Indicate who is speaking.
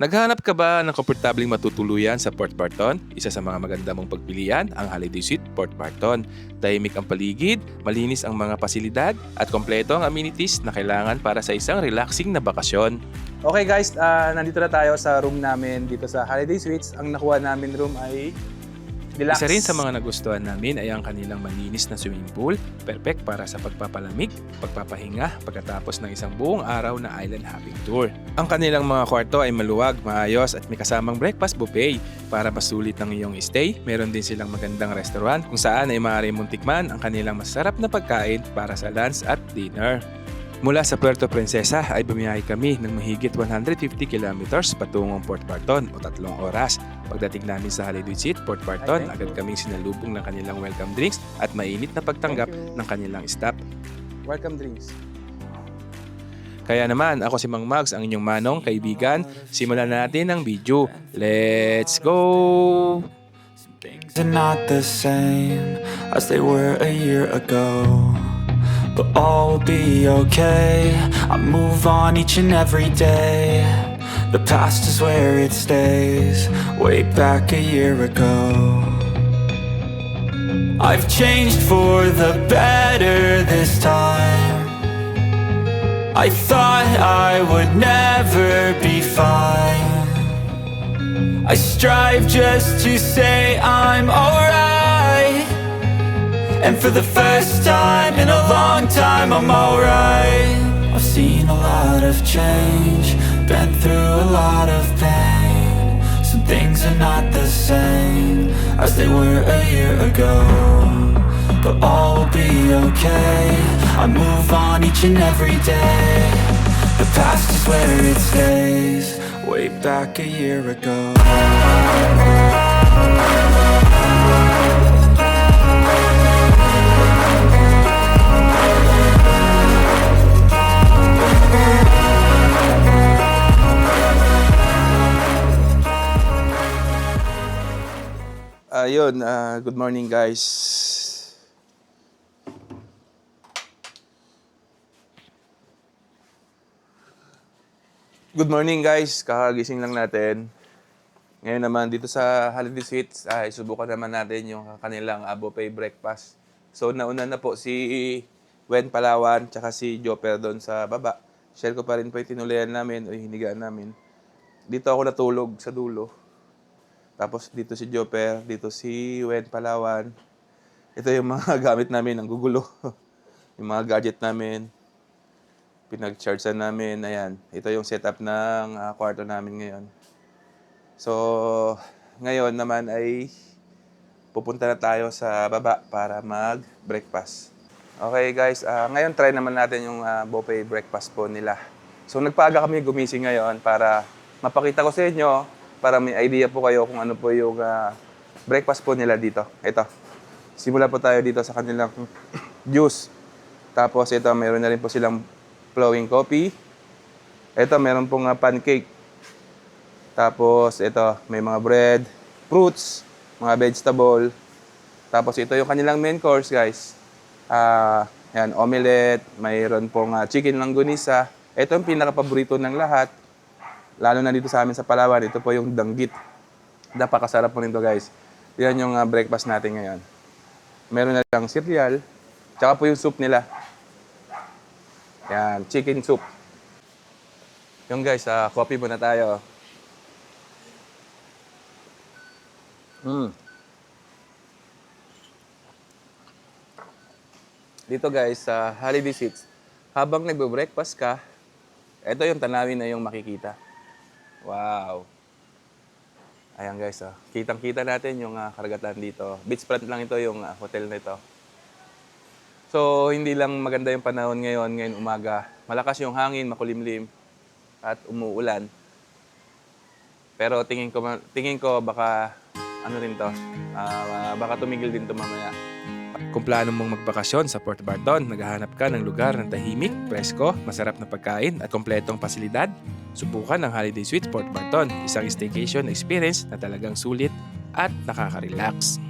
Speaker 1: Naghahanap ka ba ng komportabling matutuluyan sa Port Barton? Isa sa mga maganda mong pagpilian, ang Holiday Suite Port Barton. Tahimik ang paligid, malinis ang mga pasilidad, at kompleto ang amenities na kailangan para sa isang relaxing na bakasyon.
Speaker 2: Okay guys, nandito na tayo sa room namin dito sa Holiday Suites. Ang nakuha namin room ay deluxe.
Speaker 1: Isa rin sa mga nagustuhan namin ay ang kanilang malinis na swimming pool, perfect para sa pagpapalamig, pagpapahinga pagkatapos ng isang buong araw na island hopping tour. Ang kanilang mga kwarto ay maluwag, maayos at may kasamang breakfast buffet. Para masulit ang iyong stay, meron din silang magandang restaurant kung saan ay maaari mong tikman ang kanilang masarap na pagkain para sa lunch at dinner. Mula sa Puerto Princesa ay bumiyahe kami ng mahigit 150 kilometers patungong Port Barton o 3 oras. Pagdating namin sa Holiday Suite Port Barton, agad kaming sinalubong ng kanilang welcome drinks at mainit na pagtanggap ng kanilang staff.
Speaker 2: Welcome drinks.
Speaker 1: Kaya naman, ako si Mang Mags, ang inyong manong kaibigan. Simulan natin ang video. Let's go!
Speaker 3: Things are not the same as they were a year ago, but all will be okay. I move on each and every day. The past is where it stays, way back a year ago. I've changed for the better this time. I thought I would never be fine. I strive just to say I'm alright, and for the first time in a long time I'm alright. I've seen a lot of change, been through a lot of pain. Some things are not the same as they were a year ago, but all will be okay. I move on each and every day. The past is where it stays, way back a year ago.
Speaker 2: Ayun, good morning guys. Good morning guys, kakagising lang natin. Ngayon naman dito sa Holiday Suites ay subukan naman natin yung kanilang buffet breakfast. So nauna na po si Wen Palawan tsaka si Jopper doon sa baba. Share ko pa rin po yung tinuloyan namin o yung hinigaan namin. Dito ako natulog sa dulo. Tapos dito si Jopper, dito si Wen Palawan. Ito yung mga gamit namin, ang gugulo. Yung mga gadget namin. Pinag-chargean namin, ayan. Ito yung setup ng kwarto namin ngayon. So, ngayon naman ay pupunta na tayo sa baba para mag-breakfast. Okay guys, ngayon try naman natin yung buffet breakfast po nila. So, nagpaaga kami gumising ngayon para mapakita ko sa inyo, para may idea po kayo kung ano po yung breakfast po nila dito. Ito. Simula po tayo dito sa kanilang juice. Tapos ito, mayroon na rin po silang flowing coffee. Ito, meron pong pancake. Tapos ito, may mga bread, fruits, mga vegetable. Tapos ito yung kanilang main course, guys. Yan, omelette, mayroon pong chicken langgonisa. Ito yung pinaka-paborito ng lahat. Lalo na dito sa amin sa Palawan, ito po yung danggit. Napakasarap po nito guys. Yan yung breakfast natin ngayon. Meron na lang cereal, tsaka po yung soup nila. Yan, chicken soup. Yung guys, coffee muna tayo. Dito guys, sa Holiday Suites, habang nagbe-breakfast ka, ito yung tanawin na yung makikita. Wow. Ayan guys, kitang-kita natin yung karagatan dito. Beachfront lang ito yung hotel na ito. So, hindi lang maganda yung panahon ngayon umaga. Malakas yung hangin, makulimlim, at umuulan. Pero tingin ko baka ano rin to, baka tumigil din to mamaya.
Speaker 1: Kung plano mong magbakasyon sa Port Barton, naghahanap ka ng lugar ng tahimik, presko, masarap na pagkain at kompletong pasilidad, subukan ang Holiday Suites Port Barton, isang staycation experience na talagang sulit at nakaka-relax.